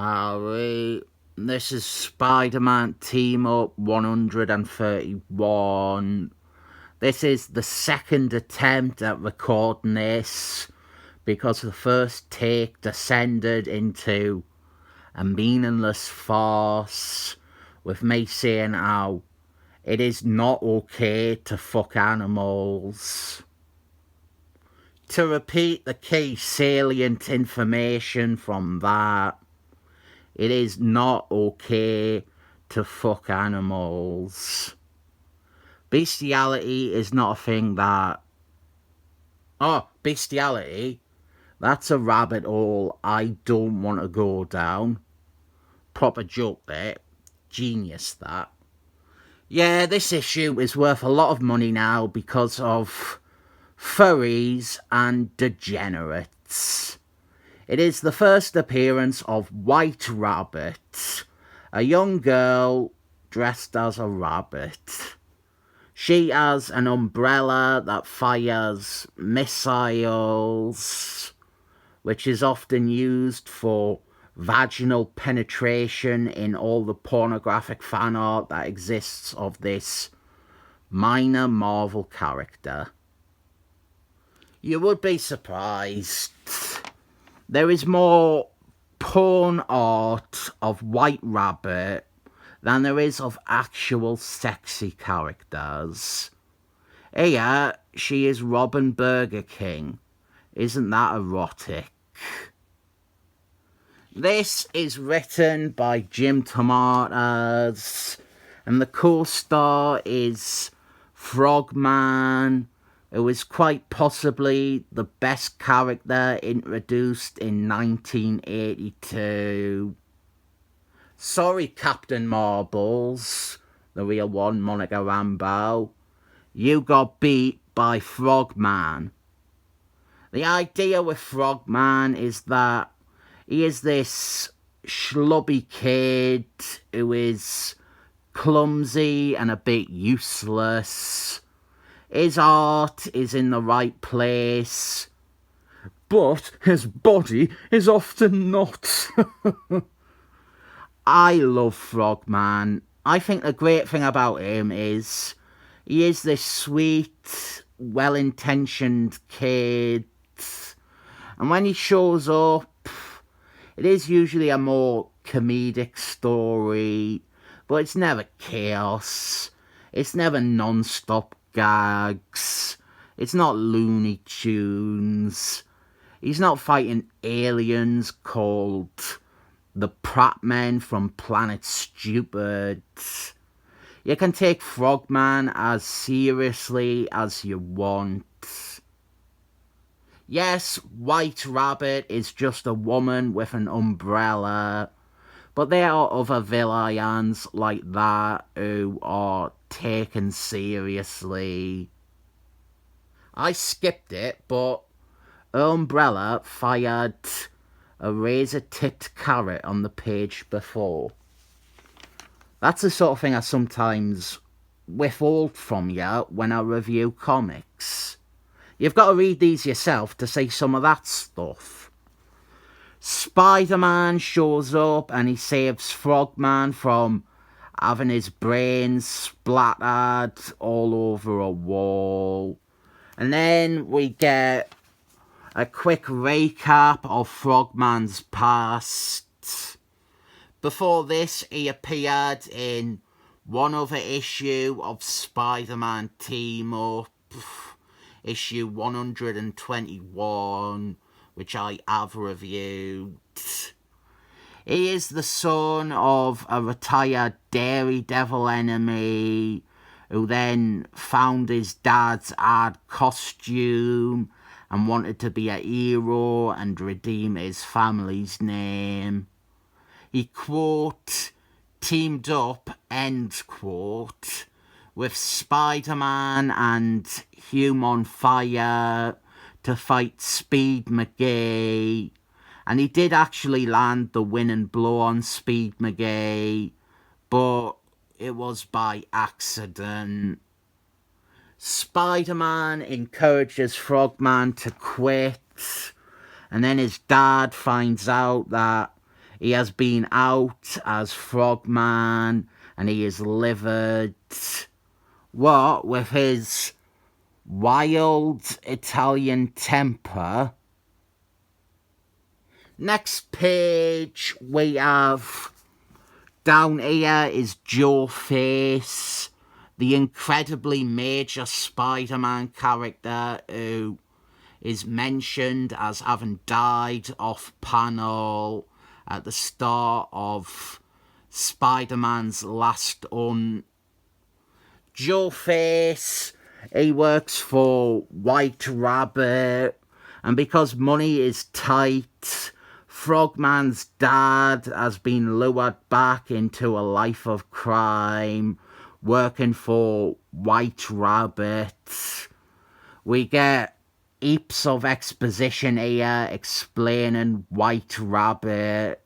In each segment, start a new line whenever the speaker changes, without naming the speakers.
Alright, this is Spider-Man Team Up 131. This is the second attempt at recording this because the first take descended into a meaningless farce with me saying how it is not okay to fuck animals. To repeat the key salient information from that, it is not okay to fuck animals. Bestiality is not a thing that... Oh, bestiality? That's a rabbit hole I don't want to go down. Proper joke there. Genius, that. Yeah, this issue is worth a lot of money now because of furries and degenerates. It is the first appearance of White Rabbit, a young girl dressed as a rabbit. She has an umbrella that fires missiles, which is often used for vaginal penetration in all the pornographic fan art that exists of this minor Marvel character. You would be surprised. There is more porn art of White Rabbit than there is of actual sexy characters. Here, she is robbing Burger King. Isn't that erotic? This is written by Jim DeMatteis, and the co-star is Frogman, who is quite possibly the best character introduced in 1982. Sorry, Captain Marbles, the real one, Monica Rambeau. You got beat by Frogman. The idea with Frogman is that he is this schlubby kid who is clumsy and a bit useless. His art is in the right place, but his body is often not. I love Frogman. I think the great thing about him is he is this sweet, well-intentioned kid. And when he shows up, it is usually a more comedic story, but it's never chaos. It's never non-stop gags. It's not Looney Tunes. He's not fighting aliens called the Pratt Men from Planet Stupid. You can take Frogman as seriously as you want. Yes, White Rabbit is just a woman with an umbrella, but there are other villains like that who are taken seriously. I skipped it, but her umbrella fired a razor-tipped carrot on the page before. That's the sort of thing I sometimes withhold from you when I review comics. You've got to read these yourself to see some of that stuff. Spider-Man shows up and he saves Frogman from having his brains splattered all over a wall. And then we get a quick recap of Frogman's past. Before this, he appeared in one other issue of Spider-Man Team Up, issue 121, which I have reviewed. He is the son of a retired Daredevil enemy who then found his dad's ad costume and wanted to be a hero and redeem his family's name. He, quote, teamed up, end quote, with Spider-Man and Human Fire to fight Speed McGee. And he did actually land the winning blow on Speed McGee, but it was by accident. Spider-Man encourages Frogman to quit, and then his dad finds out that He has been out as Frogman, and he is livid. What with his wild Italian temper. Next page we have, down here is Joe Face, the incredibly major Spider-Man character who is mentioned as having died off panel at the start of Spider-Man's last run. Joe Face, he works for White Rabbit, and because money is tight, Frogman's dad has been lured back into a life of crime, working for White Rabbit. We get heaps of exposition here explaining White Rabbit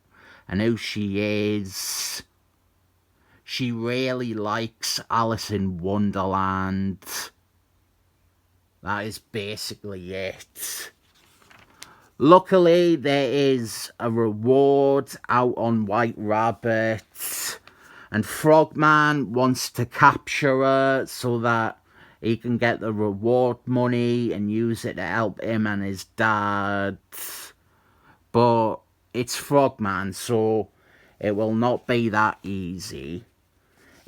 and who she is. She really likes Alice in Wonderland. That is basically it. Luckily, there is a reward out on White Rabbit, and Frogman wants to capture her so that he can get the reward money and use it to help him and his dad. But it's Frogman, so it will not be that easy.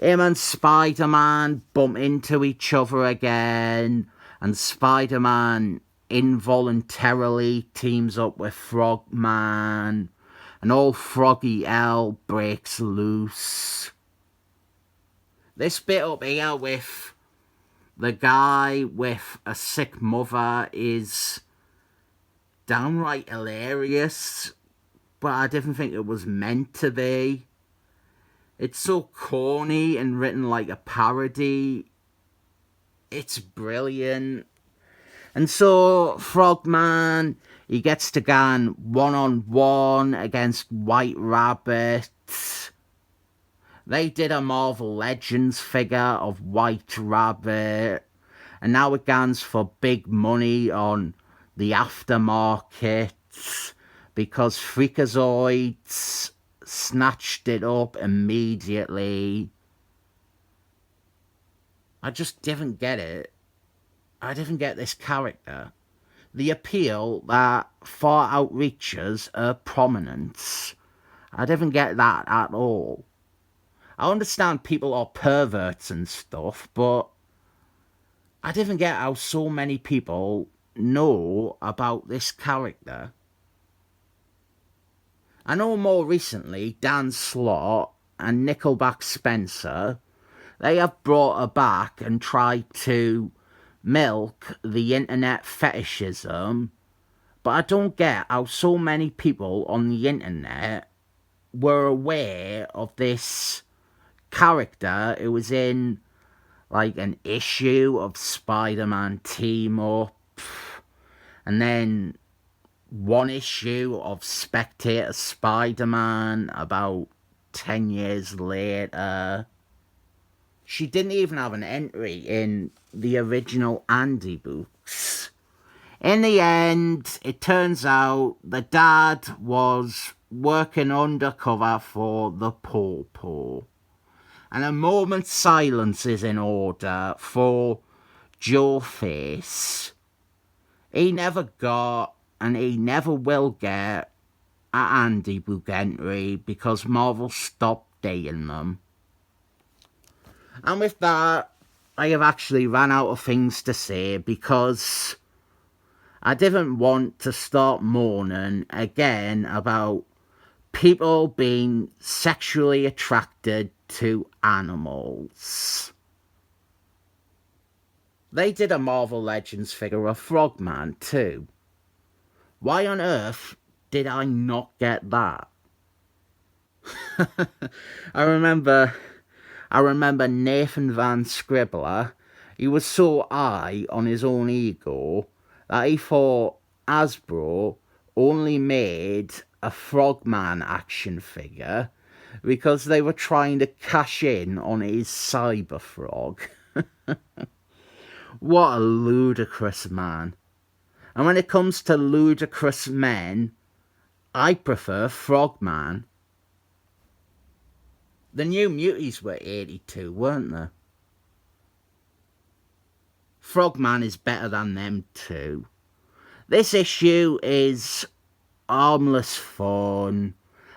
Him and Spider-Man bump into each other again, and Spider-Man involuntarily teams up with Frogman, and all Froggy hell breaks loose. This bit up here with the guy with a sick mother is downright hilarious, but I didn't think it was meant to be. It's so corny and written like a parody. It's brilliant. And so Frogman, he gets to go one-on-one against White Rabbit. They did a Marvel Legends figure of White Rabbit, and now it goes for big money on the aftermarket because Freakazoids snatched it up immediately. I just didn't get it. I didn't get this character. The appeal that far outreaches her prominence. I didn't get that at all. I understand people are perverts and stuff, but I didn't get how so many people know about this character. I know more recently Dan Slott and Nickelback Spencer, they have brought her back and tried to milk the internet fetishism, but I don't get how so many people on the internet were aware of this character who was in like an issue of Spider-Man Team Up, and then one issue of Spectator Spider-Man about 10 years later. She didn't even have an entry in the original Andy books. In the end, it turns out the dad was working undercover for the Popo. And a moment's silence is in order for Joe Face. He never got, and he never will get, an Andy book entry because Marvel stopped dating them. And with that, I have actually ran out of things to say because I didn't want to start moaning again about people being sexually attracted to animals. They did a Marvel Legends figure of Frogman too. Why on earth did I not get that? I remember Nathan Van Scribbler, he was so high on his own ego that he thought Hasbro only made a Frogman action figure because they were trying to cash in on his Cyber Frog. What a ludicrous man. And when it comes to ludicrous men, I prefer Frogman. The New Muties were 82, weren't they? Frogman is better than them too. This issue is harmless fun.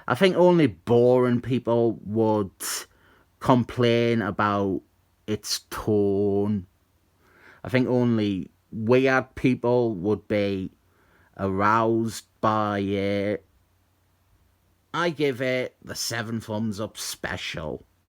I think only boring people would complain about its tone. I think only weird people would be aroused by it. I give it the 7 thumbs up special.